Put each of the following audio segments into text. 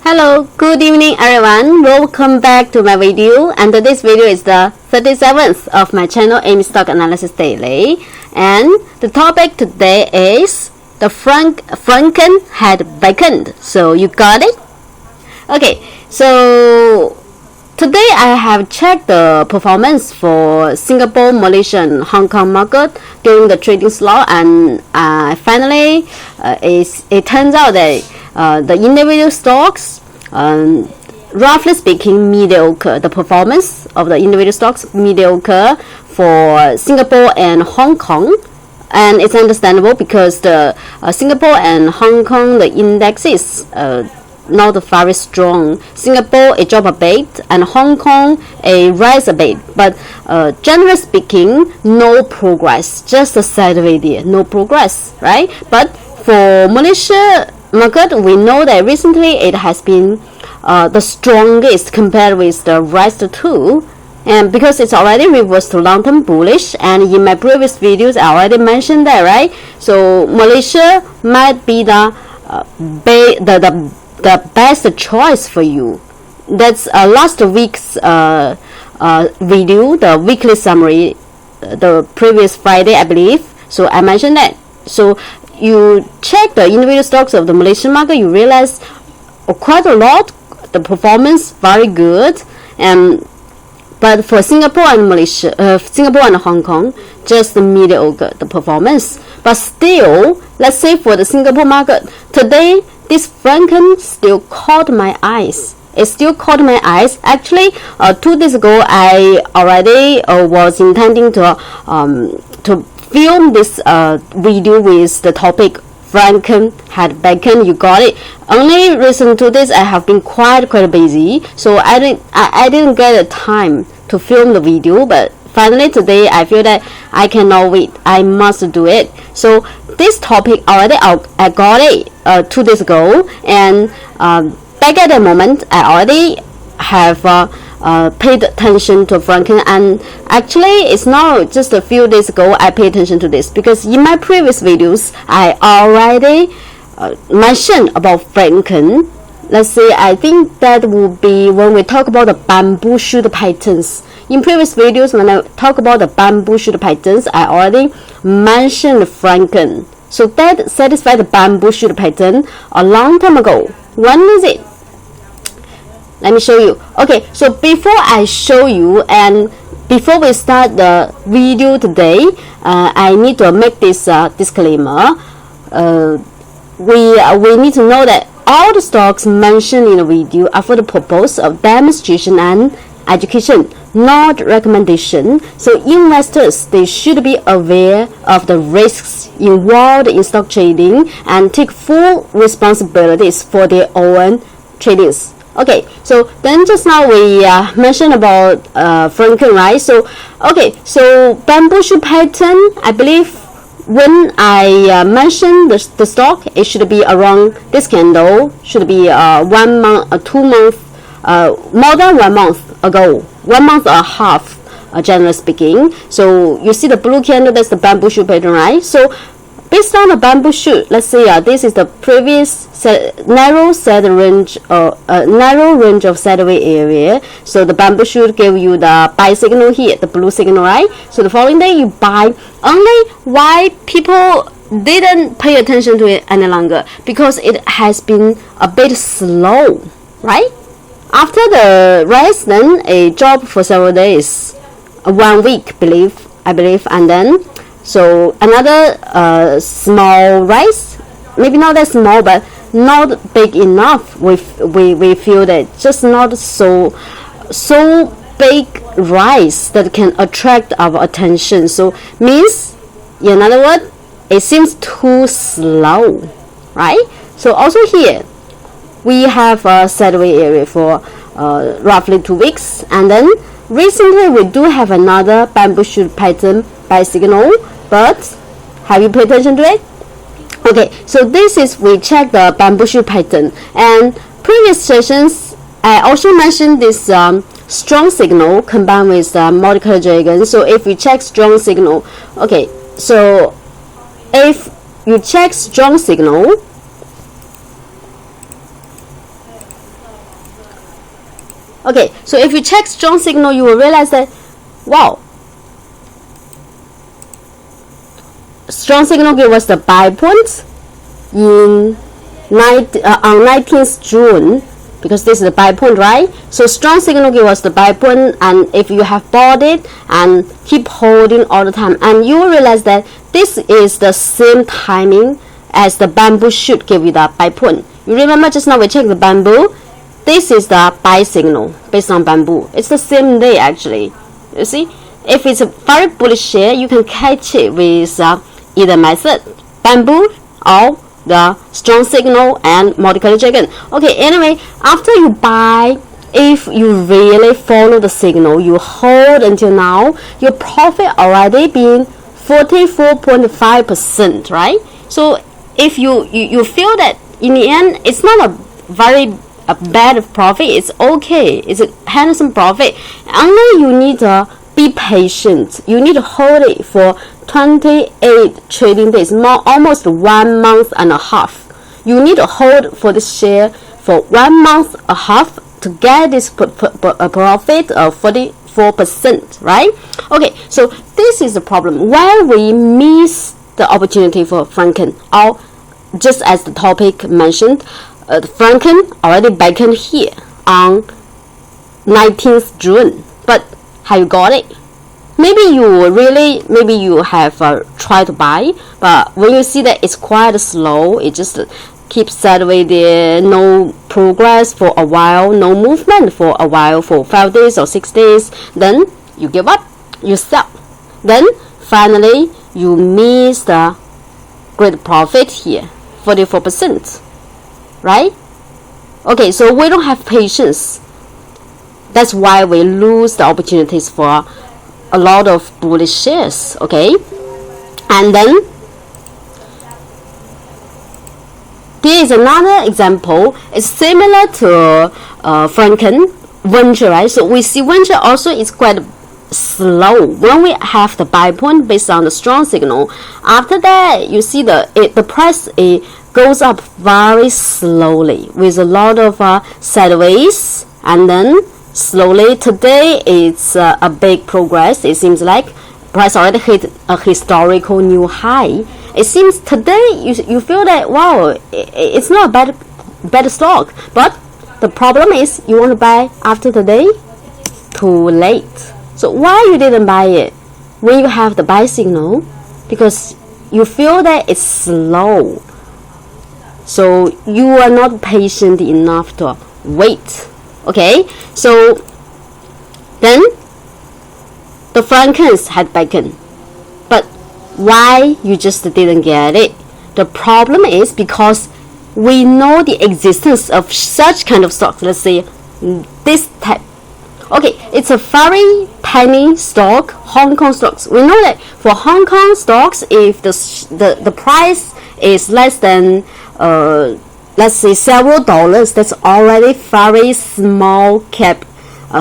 Hello, good evening everyone. Welcome back to my video, and today's video is the 37th of my channel Amy Stock Analysis Daily, and the topic today is the Frencken Had Beckoned. So you got it? Okay, so today I have checked the performance for Singapore, Malaysia and Hong Kong market during the trading slot, and finally it turns out that the individual stocks, roughly speaking, mediocre. The performance of the individual stocks mediocre for Singapore and Hong Kong, and it's understandable because the Singapore and Hong Kong, the indexes not very strong. Singapore a drop a bit and Hong Kong a rise a bit, but generally speaking, no progress, just a sideways, no progress, right? But for Malaysia market, we know that recently it has been the strongest compared with the rest two, and because it's already reversed to long-term bullish, and in my previous videos I already mentioned that, right? So Malaysia might be the best choice for you. That's last week's video, the weekly summary, the previous Friday, I believe. So I mentioned that. So you check the individual stocks of the Malaysian market, you realize quite a lot, the performance very good, and but for Singapore and Malaysia, Singapore and Hong Kong, just mediocre the performance. But still, let's say for the Singapore market today, this Frencken still caught my eyes. It still caught my eyes. Actually, 2 days ago, I already was intending to film this video with the topic Frencken Had Beckoned. You got it. Only recent 2 days I have been quite busy, so I didn't get the time to film the video. But finally today I feel that I cannot wait. I must do it. So this topic already I got it 2 days ago, and back at the moment I already have paid attention to Frencken, and actually it's not just a few days ago I paid attention to this, because in my previous videos I already mentioned about Frencken. Let's say I think that will be when we talk about the bamboo shoot patterns. In previous videos when I talk about the bamboo shoot patterns, I already mentioned Frencken. So that satisfied the bamboo shoot pattern a long time ago. When is it? Let me show you. Okay, so before I show you and before we start the video today, I need to make this disclaimer. We need to know that all the stocks mentioned in the video are for the purpose of demonstration and education, not recommendation. So investors, they should be aware of the risks involved in stock trading and take full responsibilities for their own tradings. Okay, so then just now we mentioned about Frencken, right? So okay, so bamboo shoot pattern, I believe when I mentioned the stock, it should be around this candle, should be 1 month, 2 months, more than 1 month ago, 1 month and a half, generally speaking. So you see the blue candle, that's the bamboo shoot pattern, right? So based on the bamboo shoot, let's say this is the previous narrow range of sideways area. So the bamboo shoot gave you the buy signal here, the blue signal, right? So the following day you buy. Only why people didn't pay attention to it any longer, because it has been a bit slow, right? After the rise, then a drop for several days, 1 week, I believe, and then so another small rise, maybe not that small, but not big enough. We feel that just not so big rise that can attract our attention. So means, in other words, it seems too slow, right? So also here we have a sideways area for roughly 2 weeks, and then recently we do have another bamboo shoot pattern buy signal. But have you paid attention to it? Okay, so this is we check the bamboo shoot pattern, and previous sessions I also mentioned this strong signal combined with multicolor dragon. So if we check strong signal, okay, so if you check strong signal, Okay, so if you check strong signal, you will realize that, wow, strong signal gave us the buy point on 19th June, because this is the buy point, right? So strong signal give us the buy point, and if you have bought it and keep holding all the time, and you will realize that this is the same timing as the bamboo shoot give you the buy point. You remember just now we checked the bamboo. This is the buy signal based on bamboo. It's the same day actually. You see, if it's a very bullish share, you can catch it with either method, bamboo or the strong signal and multicolored dragon. Okay, anyway, after you buy, if you really follow the signal, you hold until now, your profit already being 44.5%, right? So if you feel that in the end it's not a very bad profit, it's okay, it's a handsome profit, only you need to be patient. You need to hold it for 28 trading days, almost 1 month and a half. You need to hold for this share for 1 month and a half to get this profit of 44%, right? Okay, so this is the problem why we miss the opportunity for Frencken, or just as the topic mentioned, Frencken already beckoned here on 19th June, but have you got it? Maybe you have tried to buy, but when you see that it's quite slow, it just keeps sideways there, no progress for a while, no movement for a while, for 5 days or 6 days, then you give up, you sell. Then finally you miss the great profit here, 44%, right? Okay, so we don't have patience. That's why we lose the opportunities for a lot of bullish shares. Okay, and then there is another example. It's similar to Frencken Venture, right? So we see Venture also is quite slow when we have the buy point based on the strong signal. After that, you see the price goes up very slowly with a lot of sideways, and then slowly today it's a big progress. It seems like price already hit a historical new high. It seems today you feel that, wow, it's not a bad stock, but the problem is you want to buy after today, too late. So why you didn't buy it when you have the buy signal? Because you feel that it's slow, so you are not patient enough to wait. Okay, so then the Frencken had beckoned, but why you just didn't get it? The problem is because we know the existence of such kind of stocks. Let's say this type. Okay, it's a very penny stock, Hong Kong stocks. We know that for Hong Kong stocks, if the price is less than let's say several dollars, that's already very small cap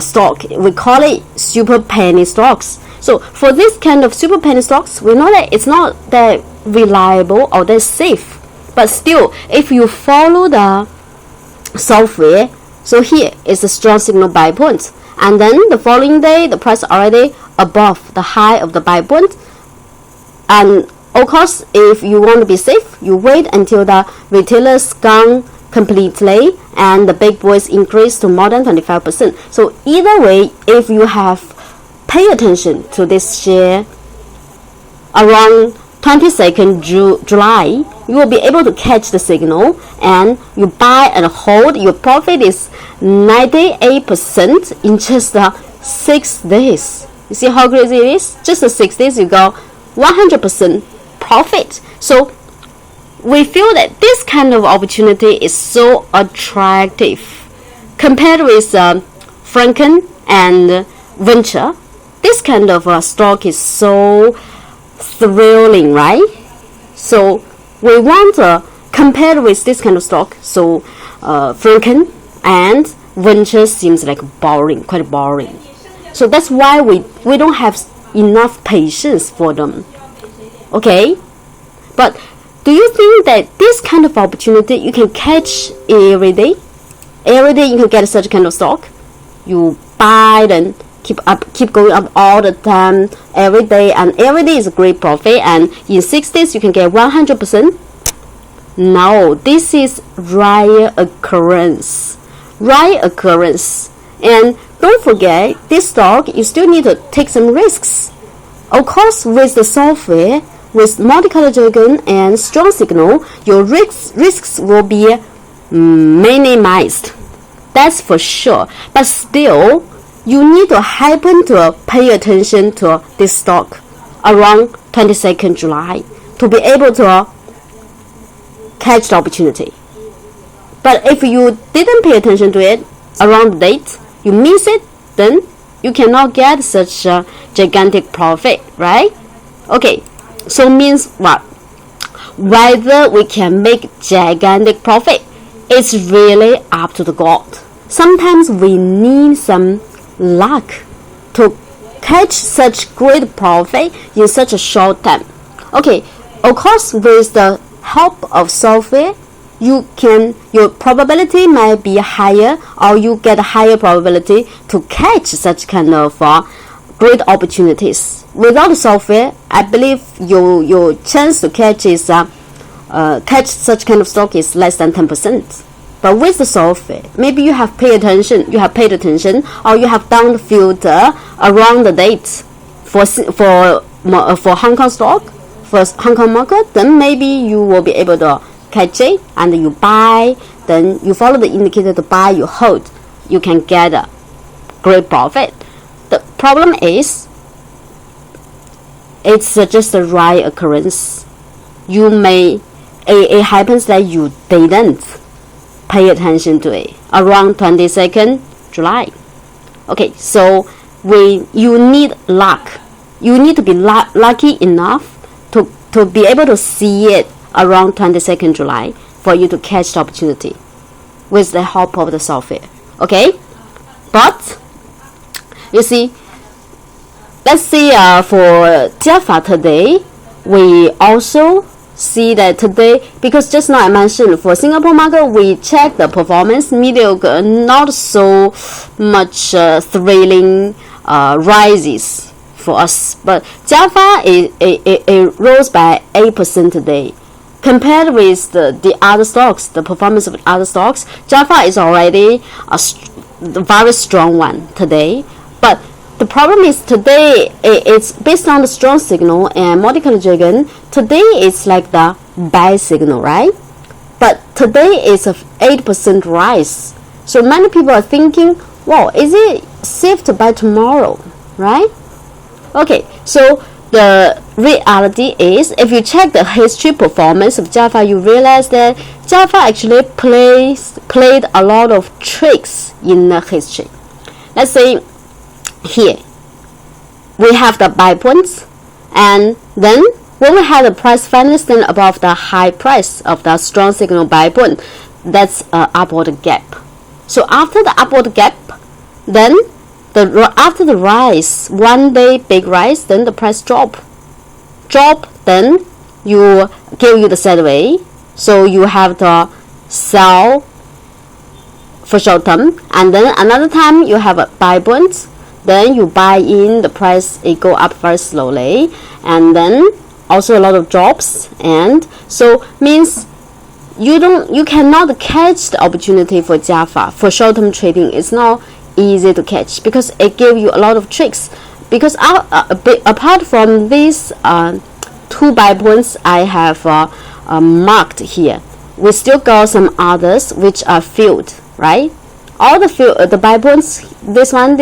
stock. We call it super penny stocks. So for this kind of super penny stocks, we know that it's not that reliable or that safe. But still, if you follow the software, so here is a strong signal buy point, and then the following day the price already above the high of the buy point. And of course, if you want to be safe, you wait until the retailers gone completely and the big boys increase to more than 25%. So either way, if you have pay attention to this share around 22nd July, you will be able to catch the signal and you buy and hold. Your profit is 98% in just 6 days. You see how crazy it is? Just 6 days you got 100% profit. So we feel that this kind of opportunity is so attractive compared with Frencken and Venture. This kind of stock is so thrilling, right? So we want to compare with this kind of stock. So Frencken and Venture seems like boring, quite boring. So that's why we don't have enough patience for them. Okay, but do you think that this kind of opportunity you can catch every day? Every day you can get such kind of stock? you buy, then keep going up all the time, every day, and every day is a great profit, and in 6 days you can get 100%. No, this is rare occurrence. And don't forget, this stock, you still need to take some risks. Of course, with the software, with multicolor dragon and strong signal, your risks will be minimized. That's for sure. But still, you need to happen to pay attention to this stock around 22nd July to be able to catch the opportunity. But if you didn't pay attention to it around the date, you miss it, then you cannot get such a gigantic profit, right? Okay, so means what? Whether we can make gigantic profit, it's really up to the God. Sometimes we need some luck to catch such great profit in such a short time. Okay, of course, with the help of software, your probability might be higher, or you get a higher probability to catch such kind of great opportunities. Without the software, I believe your chance to catch such kind of stock is less than 10%. But with the software, maybe you have paid attention, or you have done the filter around the date for Hong Kong stock, for Hong Kong market, then maybe you will be able to catch it, and you buy, then you follow the indicator to buy, you hold, you can get a great profit. The problem is, it's just a rare occurrence. It happens that you didn't pay attention to it around 22nd July. Okay, so you need luck. You need to be lucky enough to be able to see it around 22nd July for you to catch the opportunity with the help of the software. Okay, but you see, let's see for Jaffa today, we also see that today, because just now I mentioned for Singapore market, we check the performance mediocre, not so much thrilling rises for us. But Jaffa it rose by 8% today. Compared with the other stocks, the performance of other stocks, Jaffa is already a very strong one today. But the problem is today it's based on the strong signal and multicolor dragon. Today it's like the buy signal, right? But today is a 8% rise. So many people are thinking, well, is it safe to buy tomorrow, right? Okay, so the reality is, if you check the history performance of Jaffa, you realize that Jaffa actually played a lot of tricks in the history. Let's say here we have the buy points, and then when we have the price finally stand above the high price of the strong signal buy point, that's an upward gap. So after the upward gap, then after the rise, one day big rise, then the price drop, then you give you the sideway, so you have to sell for short term, and then another time you have a buy point, then you buy in, the price it go up very slowly, and then also a lot of drops, and so means you cannot catch the opportunity for Jaffa for short term trading. It's not easy to catch because it gives you a lot of tricks. Because apart from these two buy points I have marked here, we still got some others which are filled, right? All the buy points, this one,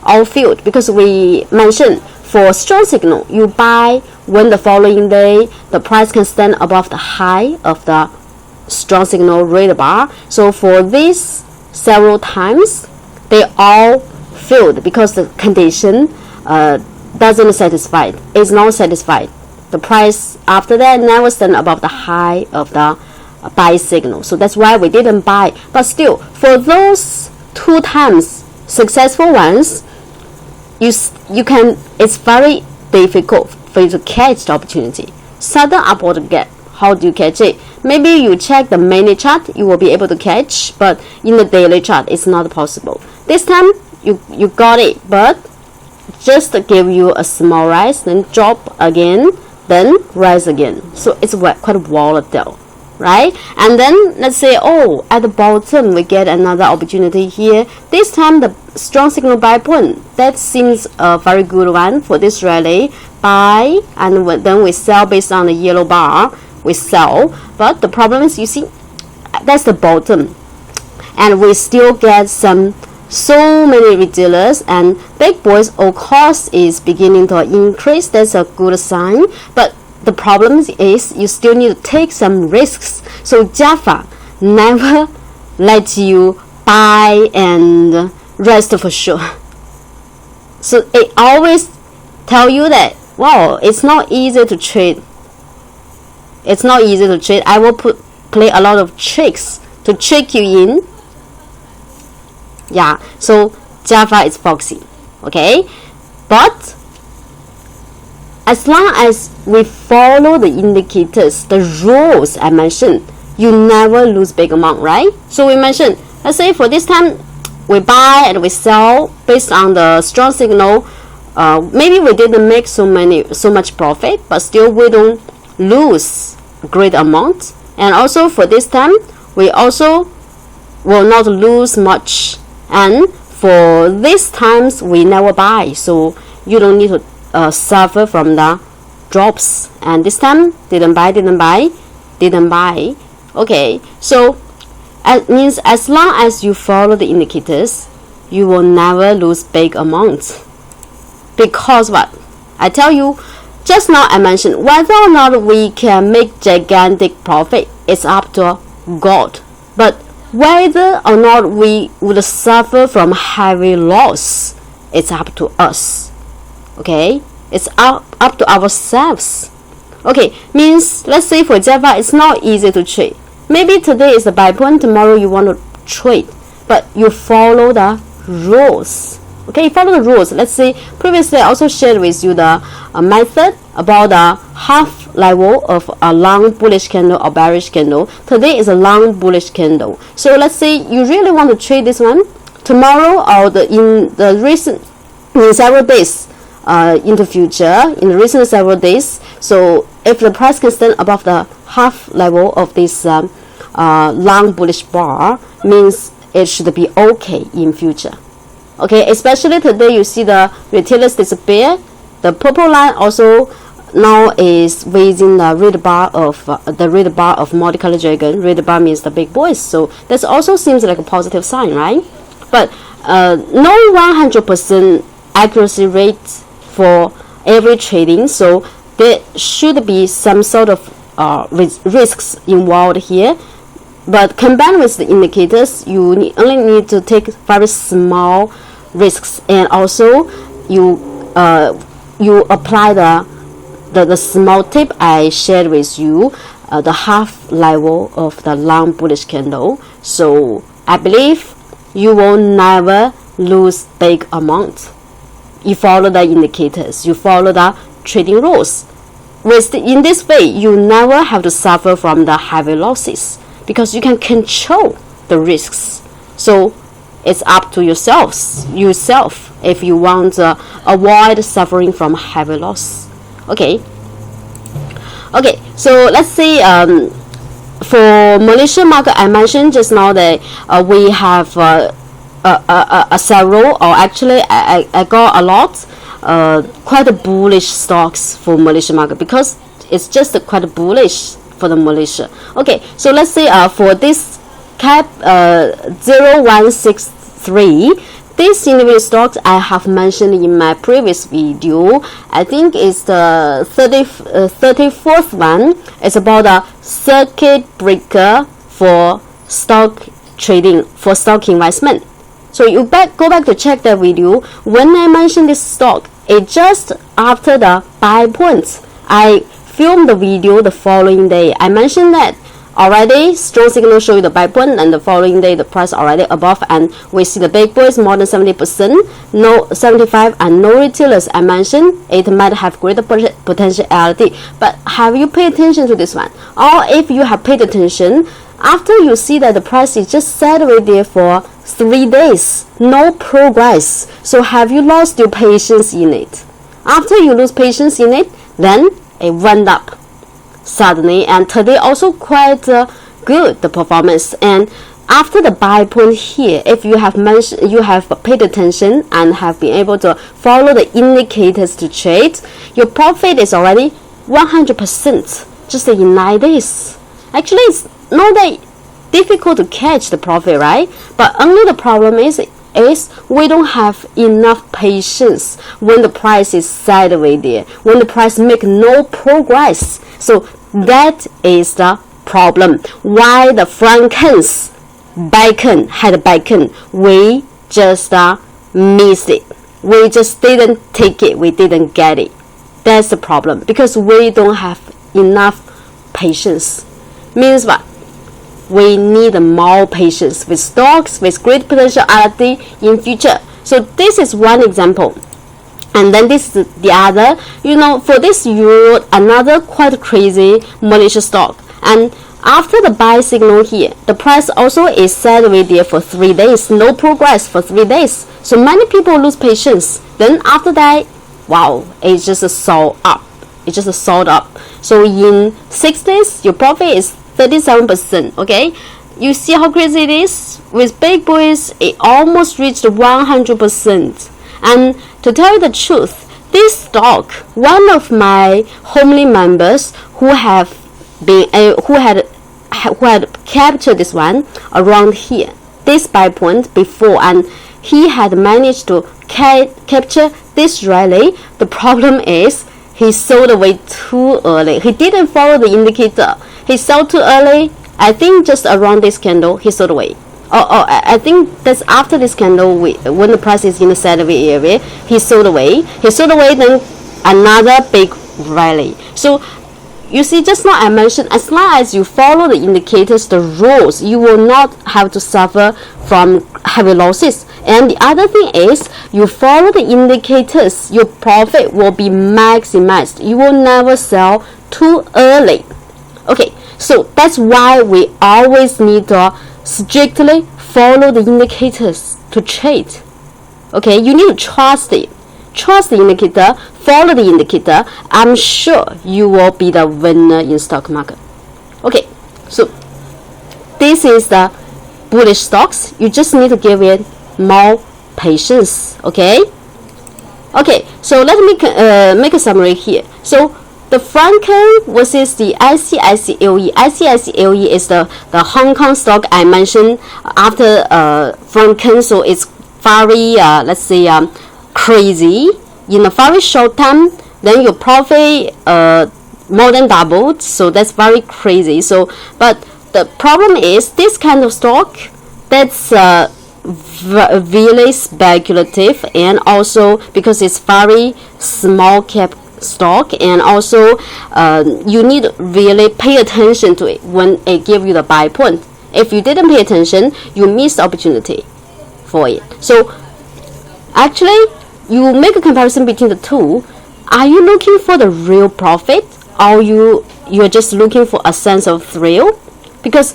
all filled, because we mentioned for strong signal, you buy when the following day the price can stand above the high of the strong signal red bar. So for this several times, they all filled because the condition doesn't satisfy. It's not satisfied. The price after that never stand above the high of the buy signal. So that's why we didn't buy. But still, for those two times successful ones, you can. It's very difficult for you to catch the opportunity. Sudden upward gap. how do you catch it? Maybe you check the mini chart, you will be able to catch, but in the daily chart, it's not possible. This time, you got it, but just give you a small rise, then drop again, then rise again. So it's quite volatile, right? And then let's say, oh, at the bottom we get another opportunity here. This time the strong signal buy point, that seems a very good one for this rally. Buy, and then we sell based on the yellow bar. We sell, but the problem is, you see, that's the bottom, and we still get so many retailers and big boys. Of course, is beginning to increase. That's a good sign, but the problem is you still need to take some risks. So Java never let you buy and rest for sure. So it always tell you that, wow, it's not easy to trade. It's not easy to trade. I will play a lot of tricks to trick you in. Yeah, so Java is foxy, okay? But as long as we follow the indicators, the rules I mentioned, you never lose big amount, right? So we mentioned, let's say for this time, we buy and we sell based on the strong signal. Maybe we didn't make so much profit, but still we don't lose a great amount. And also for this time, we also will not lose much. And for these times, we never buy, so you don't need to suffer from the drops. And this time, didn't buy. Okay, so it means as long as you follow the indicators, you will never lose big amounts. Because what? I tell you, just now I mentioned, whether or not we can make gigantic profit, it's up to God. But whether or not we would suffer from heavy loss, it's up to us. Okay, it's up to ourselves. Okay, means let's say for Java, it's not easy to trade. Maybe today is the buy point, tomorrow you want to trade, but you follow the rules. Okay, follow the rules. Let's say previously I also shared with you the method about the half level of a long bullish candle or bearish candle. Today is a long bullish candle. So let's say you really want to trade this one tomorrow or in several days in the future, in the recent several days. So if the price can stand above the half level of this long bullish bar, means it should be okay in future. Okay, especially today you see the retailers disappear. The purple line also now is raising the red bar of multicolored dragon. Red bar means the big boys, so that also seems like a positive sign, right? But no 100% accuracy rate for every trading, so there should be some sort of risks involved here. But combined with the indicators, you only need to take very small risks, and also you apply the small tip I shared with you, the half level of the long bullish candle. So I believe you will never lose big amount. You follow the indicators, you follow the trading rules. In this way, you never have to suffer from the heavy losses, because you can control the risks. So it's up to yourself if you want to avoid suffering from heavy loss. Okay, so let's see, for Malaysian market, I mentioned just now that we have several, or actually I got a lot quite a bullish stocks for Malaysian market, because it's just quite bullish for the Malaysia. Okay, so let's say for this cap 0163, this individual stocks I have mentioned in my previous video. I think it's the 34th one. It's about a circuit breaker for stock trading, for stock investment. So you go back to check that video. When I mentioned this stock, it just after the buy points, I filmed the video the following day. I mentioned that already strong signal show you the buy point, and the following day the price already above, and we see the big boys more than 70%, no 75, and no retailers. I mentioned it might have greater potentiality, but have you paid attention to this one? Or if you have paid attention, after you see that the price is just sideways there for 3 days, no progress, so have you lost your patience in it? After you lose patience in it, then it went up suddenly, and today also quite good, the performance. And after the buy point here, if you have paid attention and have been able to follow the indicators to trade, your profit is already 100% just in 9 days. Actually, it's not that difficult to catch the profit, right? But only the problem is we don't have enough patience when the price is sideways there, when the price make no progress. So that is the problem. Why the Frencken had beckoned, we just missed it. We just didn't take it. We didn't get it. That's the problem, because we don't have enough patience. Means what? We need more patience with stocks with great potentiality in future. So this is one example. And then this is the other. For this euro, another quite crazy malicious stock. And after the buy signal here, the price also is sideways there for 3 days, no progress for 3 days. So many people lose patience. Then after that, wow, it just sold up. It just sold up. So in 6 days, your profit is 37%. Okay, you see how crazy it is? With big boys, it almost reached 100%. And to tell you the truth, this stock, one of my homely members who had captured this one around here, this buy point before, and he had managed to capture this rally. The problem is he sold away too early. He didn't follow the indicator. He sold too early. I think just around this candle, he sold away. I think that's after this candle, when the price is in the sideways area, he sold away. Then another big rally. So you see, just now I mentioned, as long as you follow the indicators, the rules, you will not have to suffer from heavy losses. And the other thing is, you follow the indicators, your profit will be maximized. You will never sell too early. Okay, so that's why we always need to strictly follow the indicators to trade. Okay, you need to trust it. Trust the indicator, follow the indicator. I'm sure you will be the winner in stock market. Okay, so this is the bullish stocks. You just need to give it more patience. Okay, so let me make a summary here. So the Frencken versus the ICICLE. ICICLE is the Hong Kong stock I mentioned after Frencken, so it's very let's say crazy in a very short time. Then your profit more than doubled, so that's very crazy. So, but the problem is this kind of stock that's really speculative, and also because it's very small cap stock, and also you need to really pay attention to it when it gives you the buy point. If you didn't pay attention, you missed the opportunity for it. So actually, you make a comparison between the two. Are you looking for the real profit, or you're just looking for a sense of thrill? Because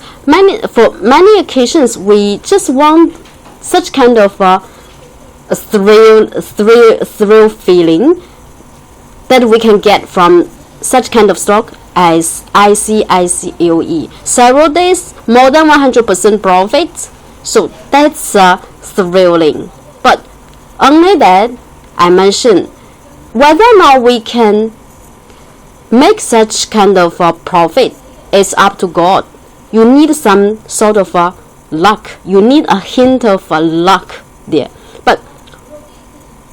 for many occasions we just want such kind of a thrill feeling that we can get from such kind of stock as ICICLE. Several days, more than 100% profit. So that's thrilling. But only that, I mentioned, whether or not we can make such kind of profit is up to God. You need some sort of luck. You need a hint of luck there. But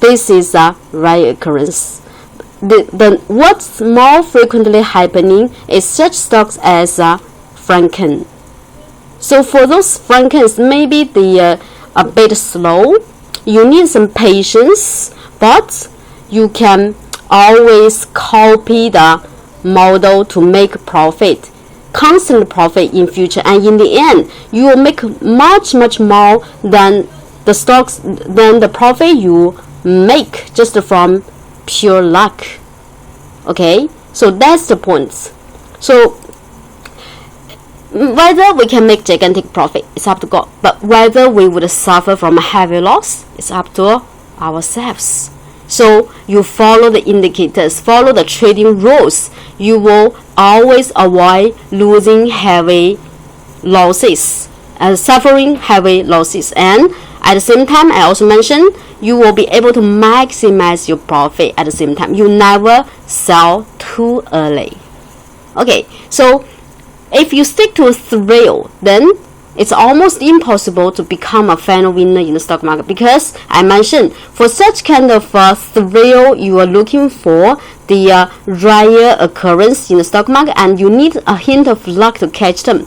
this is a rare occurrence. What's more frequently happening is such stocks as Frencken. So for those Frenckens, maybe they a bit slow. You need some patience, but you can always copy the model to make profit. constant profit in future, and in the end you will make much more than the profit you make just from pure luck. Okay, so that's the point. So whether we can make gigantic profit, it's up to God, but whether we would suffer from a heavy loss, it's up to ourselves. So you follow the indicators, follow the trading rules, you will always avoid losing heavy losses and suffering heavy losses. And at the same time, I also mentioned you will be able to maximize your profit at the same time. You never sell too early. Okay, so if you stick to a thrill, then it's almost impossible to become a final winner in the stock market, because I mentioned for such kind of thrill, you are looking for the rare occurrence in the stock market, and you need a hint of luck to catch them.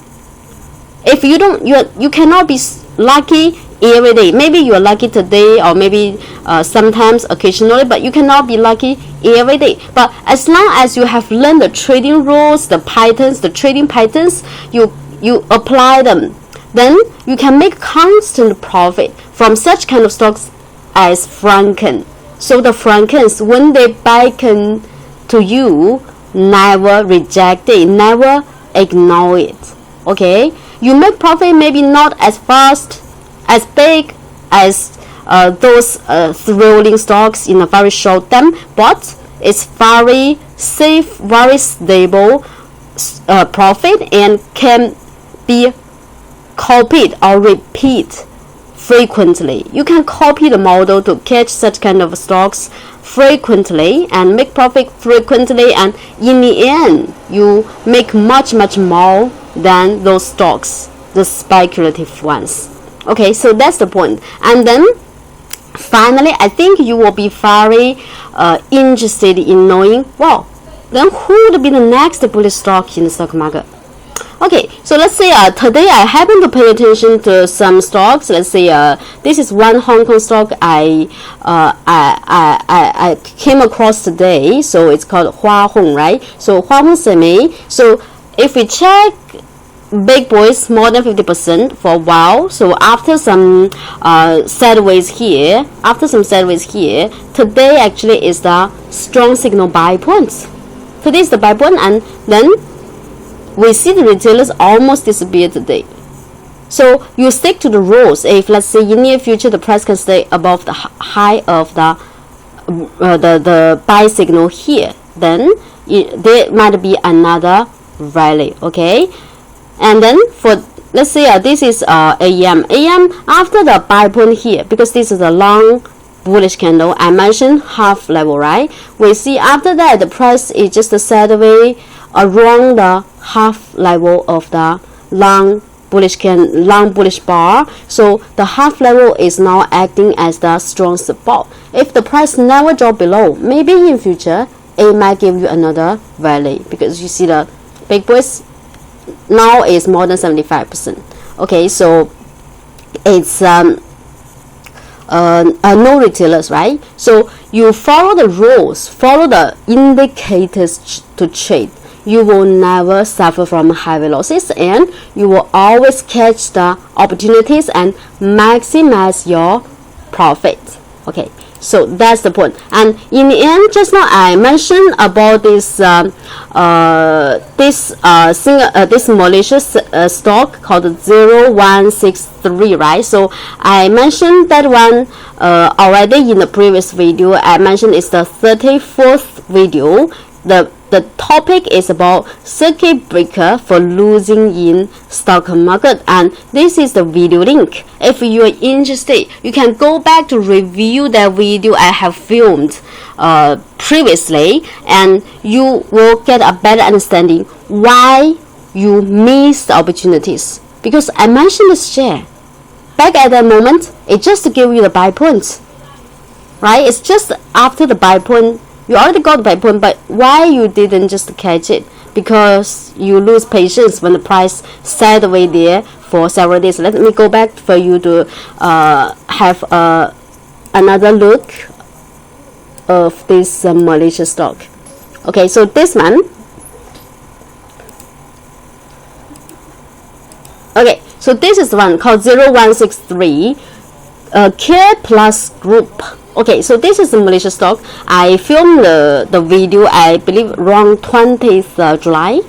If you don't, you cannot be lucky every day. Maybe you are lucky today, or maybe sometimes occasionally, but you cannot be lucky every day. But as long as you have learned the trading rules, the trading patterns, you apply them, then you can make constant profit from such kind of stocks as Frencken. So the Frencken's, when they beckon to you, never reject it, never ignore it. Okay, you make profit maybe not as fast, as big as those thrilling stocks in a very short term, but it's very safe, very stable profit, and can be copied or repeat frequently. You can copy the model to catch such kind of stocks frequently and make profit frequently, and in the end you make much more than those stocks, the speculative ones. Okay, so that's the point. And then finally, I think you will be very interested in knowing, well, then who would be the next bullish stock in the stock market? Okay, so let's say today I happen to pay attention to some stocks. Let's say this is one Hong Kong stock I came across today. So it's called Hua Hong, right? So Hua Hong Semi. So if we check big boys more than 50% for a while. So after some sideways here, today actually is the strong signal buy points. Today is the buy point, and then we see the retailers almost disappear today. So you stick to the rules. If let's say in near future the price can stay above the high of the buy signal here, then there might be another rally. Okay, and then for let's say this is AM after the buy point here, because this is a long bullish candle. I mentioned half level, right? We see after that the price is just sideways around the half level of the long bullish bar. So the half level is now acting as the strong support. If the price never drop below, maybe in future it might give you another rally, because you see the big boys now is more than 75%. Okay, so it's no retailers, right? So you follow the rules, follow the indicators to trade. You will never suffer from heavy losses, and you will always catch the opportunities and maximize your profit. Okay, so that's the point. And in the end, just now I mentioned about this this malicious stock called 0163, right? So I mentioned that one already in the previous video. I mentioned it's the 34th video. The topic is about circuit breaker for losing in stock market, and this is the video link. If you are interested, you can go back to review that video I have filmed previously, and you will get a better understanding why you miss the opportunities. Because I mentioned this share back at that moment, it just gave you the buy points, right? It's just after the buy point. You already got the buy point, but why you didn't just catch it? Because you lose patience when the price sideways there for several days. Let me go back for you to have another look of this malicious stock. Okay, so this one, Okay, so this is the one called 0163 Care Plus Group. Okay, so this is the Malaysia stock. I filmed the video, I believe, around 20th July.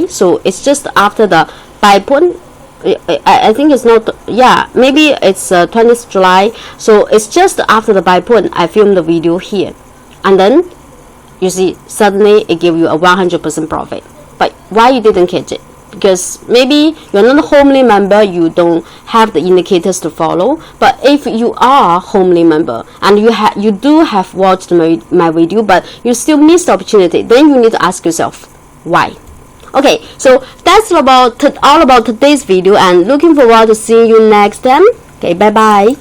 So it's just after the buy point. I think it's not, yeah, maybe it's 20th July. So it's just after the buy point. I filmed the video here, and then you see suddenly it gave you a 100% profit. But why you didn't catch it? Because maybe you're not a homely member, you don't have the indicators to follow. But if you are a homely member and you do have watched my video, but you still missed the opportunity, then you need to ask yourself why. Okay, so that's all about today's video, and looking forward to seeing you next time. Okay, bye bye.